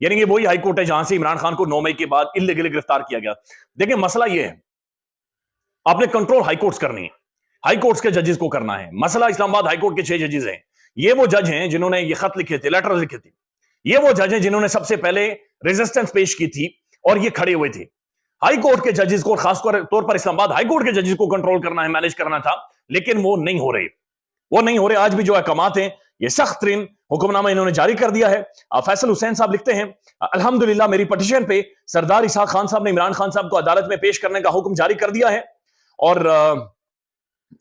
یعنی یہ وہی ہائی کورٹ ہے جہاں سے عمران خان کو 9 مئی کے بعد اللیگلی گرفتار کیا گیا. دیکھیں مسئلہ یہ ہے, آپ نے کنٹرول ہائی کورٹس کرنی ہے, ہائی کورٹس کے ججز کو کرنا ہے. مسئلہ اسلام آباد ہائی کورٹ کے 6 ججز ہیں. یہ وہ جج ہیں جنہوں نے یہ خط لکھے تھے, لیٹر لکھے تھے. یہ وہ جج ہیں جنہوں نے سب سے پہلے ریزسٹنس پیش کی تھی اور یہ کھڑے ہوئے تھے. ہائی کورٹ کے ججز کو, خاص طور پر اسلام آباد ہائی کورٹ کے ججز کو کنٹرول کرنا ہے, مینج کرنا تھا, لیکن وہ نہیں ہو رہے. آج بھی جو احکامات ہیں یہ سخت ترین حکم نامہ انہوں نے جاری کر دیا ہے. فیصل حسین صاحب لکھتے ہیں, الحمدللہ میری پٹیشن پہ سردار اسحاق خان صاحب نے عمران خان صاحب کو عدالت میں پیش کرنے کا حکم جاری کر دیا ہے, اور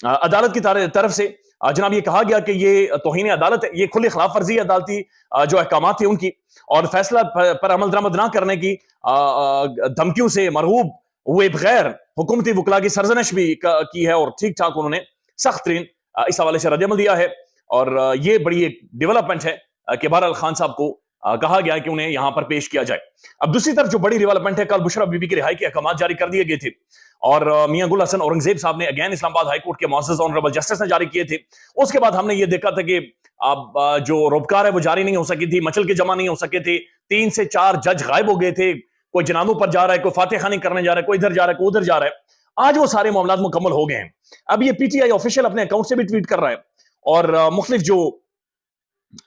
عدالت کی طرف سے جناب یہ کہا گیا کہ یہ توہین عدالت ہے, یہ کھلی خلاف ورزی عدالتی جو احکامات تھے ان کی, اور فیصلہ پر عمل درآمد نہ کرنے کی دھمکیوں سے مرعوب ہوئے بغیر حکومتی وکلا کی سرزنش بھی کی ہے, اور ٹھیک ٹھاک انہوں نے سخت ترین اس حوالے سے رد عمل دیا ہے. اور یہ بڑی ایک ڈیولپمنٹ ہے کہ بہرحال خان صاحب کو کہا گیا کہ انہیں یہاں پر پیش کیا جائے. اب دوسری طرف جو بڑی ڈیولپمنٹ ہے, کل بشرا بی بی کی رہائی کے احکامات جاری کر دیے گئے تھے, اور میاں گل حسن اورنگزیب صاحب نے اگین اسلام آباد ہائی کورٹ کے معزز آنریبل جسٹس نے جاری کیے تھے. اس کے بعد ہم نے یہ دیکھا تھا کہ اب جو روبکار ہے وہ جاری نہیں ہو سکی تھی, مچل کے جمع نہیں ہو سکے تھے, 3 سے 4 جج غائب ہو گئے تھے, کوئی جنازوں پر جا رہا ہے, کوئی فاتح خانی کرنے جا رہا ہے, کوئی ادھر جا رہا ہے, کوئی ادھر جا رہا ہے. آج وہ سارے معاملات مکمل ہو گئے ہیں. اب یہ پی ٹی آئی آفیشیل اپنے اکاؤنٹ سے بھی ٹویٹ کر رہا ہے, اور مختلف جو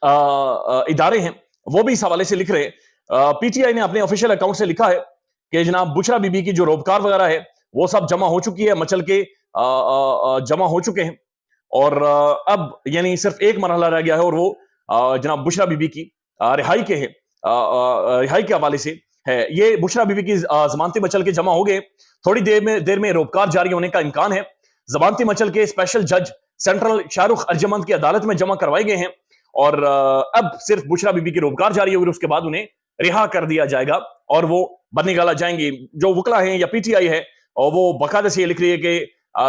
ادارے ہیں وہ بھی اس حوالے سے لکھ رہے. پی ٹی آئی نے اپنے آفیشیل اکاؤنٹ سے لکھا ہے کہ جناب بشرا بی بی کی جو روبکار وغیرہ ہے وہ سب جمع ہو چکی ہے, مچل کے جمع ہو چکے ہیں, اور اب یعنی صرف ایک مرحلہ رہ گیا ہے, اور وہ جناب بشرا بی بی کی رہائی کے ہے, رہائی کے حوالے سے ہے. یہ بشرا بی بی کی ضمانتی مچل کے جمع ہو گئے. تھوڑی دیر میں روبکار جاری ہونے کا امکان ہے. ضمانتی مچل کے اسپیشل جج سینٹرل شاہ رخ ارجمند کی عدالت میں جمع کروائے گئے ہیں, اور اب صرف بشرا بی بی کی روبکار جاری ہوگی, اس کے بعد انہیں رہا کر دیا جائے گا اور وہ بد نگالا جائیں گے. جو وکلا ہیں یا پی ٹی آئی ہے اور وہ باقاعدہ سے یہ لکھ رہی ہے کہ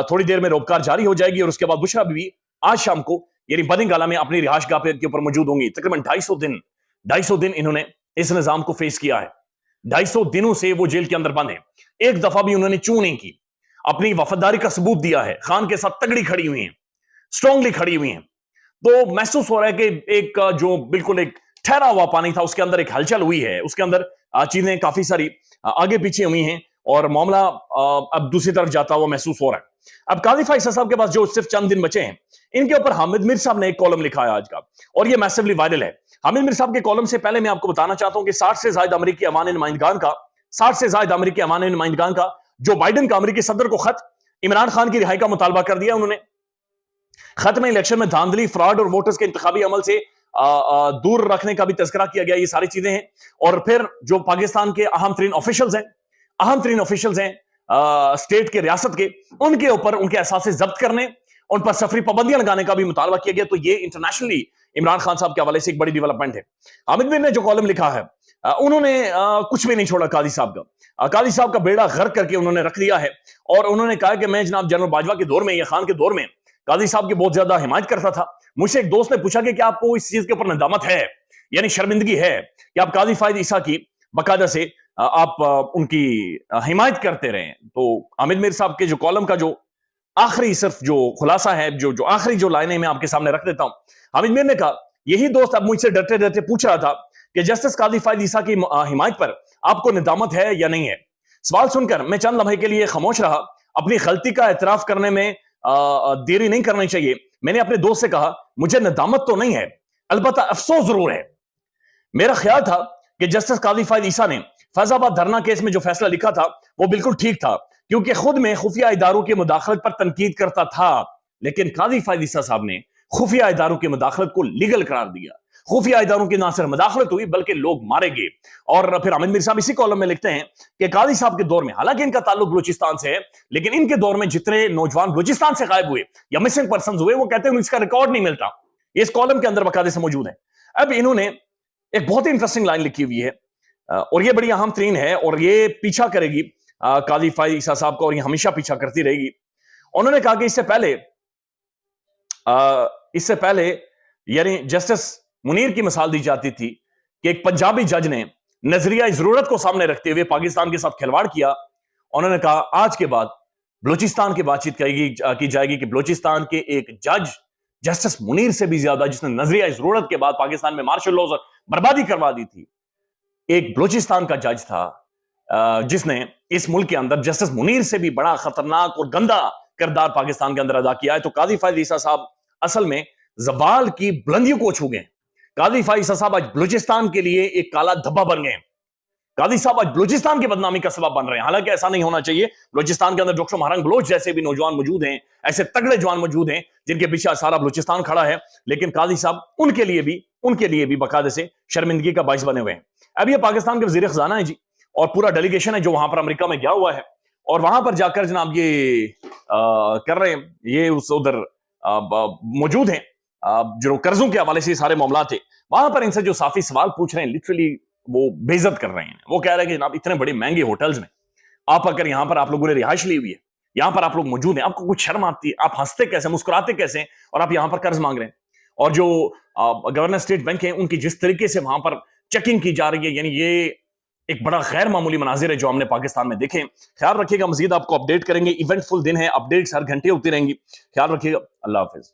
تھوڑی دیر میں روبکار جاری ہو جائے گی, اور اس کے بعد بشرا بی بی آج شام کو یعنی بد نگالا میں اپنی رہائش گاہ کے اوپر موجود ہوں گی. تقریباً 250 دن انہوں نے اس نظام کو فیس کیا ہے. 250 دنوں سے وہ جیل کے اندر بند ہیں. ایک دفعہ بھی انہوں نے چوں نہیں کی, اپنی وفاداری کا ثبوت دیا ہے, خان کے ساتھ تگڑی کھڑی ہوئی ہیں, اسٹرانگلی کھڑی ہوئی ہیں. تو محسوس ہو رہا ہے کہ ایک جو بالکل ایک ٹھہرا ہوا پانی تھا اس کے اندر ایک ہلچل ہوئی ہے, اس کے اندر چیزیں کافی ساری آگے پیچھے ہوئی ہیں, اور معاملہ اب دوسری طرف جاتا ہوا محسوس ہو رہا ہے. اب قاضی فائز صاحب کے پاس جو صرف چند دن بچے ہیں, ان کے اوپر حامد میر صاحب نے ایک کالم لکھا ہے آج کا, اور یہ میسیولی وائرل ہے. حامد میر صاحب کے کالم سے پہلے میں آپ کو بتانا چاہتا ہوں کہ 60 سے زائد امریکی ایوان نمائندگان کا جو بائیڈن کا امریکی صدر کو خط عمران خان کی رہائی کا مطالبہ کر دیا. انہوں نے خط میں الیکشن میں دھاندلی, فراڈ اور ووٹرز کے انتخابی عمل سے دور رکھنے کا بھی تذکرہ کیا گیا. یہ ساری چیزیں ہیں. اور پھر جو پاکستان کے اہم ترین آفیشلز ہیں اسٹیٹ کے, ریاست کے, ان کے اوپر ان کے اثاثے ضبط کرنے, ان پر سفری پابندیاں لگانے کا بھی مطالبہ کیا گیا. تو یہ انٹرنیشنلی عمران خان صاحب کے حوالے سے ایک بڑی ڈیولپمنٹ ہے. حامد میر نے جو کالم لکھا ہے, انہوں نے کچھ بھی نہیں چھوڑا قاضی صاحب کا. قاضی صاحب کا بیڑا غرق کر کے انہوں نے رکھ دیا ہے, اور انہوں نے کہا کہ میں جناب جنرل باجوہ کے دور میں یا خان کے دور میں قاضی صاحب کی بہت زیادہ حمایت کرتا تھا. مجھ سے ایک دوست نے پوچھا کہ کیا آپ کو اس چیز کے اوپر ندامت ہے, یعنی شرمندگی ہے کہ آپ قاضی فائز عیسیٰ کی باقاعدہ سے آپ ان کی حمایت کرتے رہے. تو حامد میر صاحب کے جو کالم کا جو آخری صرف جو خلاصہ ہے, جو آخری جو لائنیں میں آپ کے سامنے رکھ دیتا ہوں. حامد میر نے کہا, یہی دوست اب مجھ سے ڈرتے ڈرتے پوچھ رہا تھا کہ جسٹس قاضی فائز عیسیٰ کی حمایت پر آپ کو ندامت ہے یا نہیں ہے. سوال سن کر میں چند لمحے کے لیے خاموش رہا. اپنی غلطی کا اعتراف کرنے میں دیری نہیں کرنی چاہیے. میں نے اپنے دوست سے کہا, مجھے ندامت تو نہیں ہے, البتہ افسوس ضرور ہے. میرا خیال تھا کہ جسٹس قاضی فائز عیسیٰ نے فیض آباد دھرنا کیس میں جو فیصلہ لکھا تھا وہ بالکل ٹھیک تھا, کیونکہ خود میں خفیہ اداروں کی مداخلت پر تنقید کرتا تھا. لیکن قاضی فائز عیسیٰ صاحب نے خفیہ اداروں کی مداخلت کو لیگل قرار دیا. خفیہ اداروں کی نہ صرف مداخلت ہوئی بلکہ لوگ مارے گئے. اور پھر حامد میر صاحب اسی کالم میں لکھتے ہیں کہ قاضی صاحب کے دور میں, حالانکہ ان کا تعلق بلوچستان سے ہے, لیکن ان کے دور میں جتنے نوجوان بلوچستان سے غائب ہوئے یا مسنگ پرسنز ہوئے, وہ کہتے ہیں اس کا ریکارڈ نہیں ملتا. یہ اس کالم کے اندر باقاعدہ سے موجود ہے. اب انہوں نے ایک بہت ہی انٹرسٹنگ لائن لکھی ہوئی ہے, اور یہ بڑی اہم ترین ہے, اور یہ پیچھا کرے گی قاضی فائز عیسیٰ صاحب کو, اور یہ ہمیشہ پیچھا کرتی رہے گی. انہوں نے کہا کہ اس سے پہلے یعنی جسٹس منیر کی مثال دی جاتی تھی کہ ایک پنجابی جج نے نظریہ ضرورت کو سامنے رکھتے ہوئے پاکستان کے ساتھ کھلواڑ کیا. انہوں نے کہا آج کے بعد بلوچستان کی بات چیت کی جائے گی کہ بلوچستان کے ایک جج جسٹس منیر سے بھی زیادہ, جس نے نظریہ ضرورت کے بعد پاکستان میں مارشل لاز بربادی کروا دی تھی, ایک بلوچستان کا جج تھا جس نے اس ملک کے اندر جسٹس منیر سے بھی بڑا خطرناک اور گندا کردار پاکستان کے اندر ادا کیا ہے. تو قاضی فائز عیسیٰ صاحب اصل میں زوال کی بلندیوں کو چھو گئے. قاضی فائز عیسیٰ صاحب آج بلوچستان کے لیے ایک کالا دھبا بن گئے. قاضی صاحب آج بلوچستان کی بدنامی کا سبب بن رہے ہیں. حالانکہ ایسا نہیں ہونا چاہیے. بلوچستان کے اندر ڈاکٹر مہرنگ بلوچ جیسے بھی نوجوان موجود ہیں, ایسے تگڑے جوان موجود ہیں جن کے پیچھے سارا بلوچستان کھڑا ہے, لیکن قاضی صاحب ان کے لیے بھی باقاعدہ سے شرمندگی کا باعث بنے ہوئے ہیں. اب یہ پاکستان کے وزیر خزانہ ہے جی, اور پورا ڈیلیگیشن ہے جو وہاں پر امریکہ میں گیا ہوا ہے, اور وہاں پر جا کر جناب یہ کر رہے ہیں, یہ اس ادھر موجود ہیں جو قرضوں کے حوالے سے سارے معاملات تھے. وہاں پر ان سے جو صافی سوال پوچھ رہے ہیں لٹرلی وہ بے عزت کر رہے ہیں. وہ کہہ رہے ہیں کہ جناب اتنے بڑے مہنگے ہوٹلز میں آپ اگر یہاں پر آپ لوگوں نے رہائش لی ہوئی ہے, یہاں پر آپ لوگ موجود ہیں, آپ کو کچھ شرم آتی ہے؟ آپ ہنستے کیسے, مسکراتے کیسے ہیں, اور آپ یہاں پر قرض مانگ رہے ہیں؟ اور جو گورنر اسٹیٹ بینک ہے ان کی جس طریقے سے وہاں پر چیکنگ کی جا رہی ہے, یعنی یہ ایک بڑا غیر معمولی مناظر ہے جو ہم نے پاکستان میں دیکھے. خیال رکھیے گا, مزید آپ کو اپڈیٹ کریں گے. ایونٹ فل دن ہے, اپڈیٹس ہر گھنٹے ہوتی رہیں گی. خیال رکھیے گا, اللہ حافظ.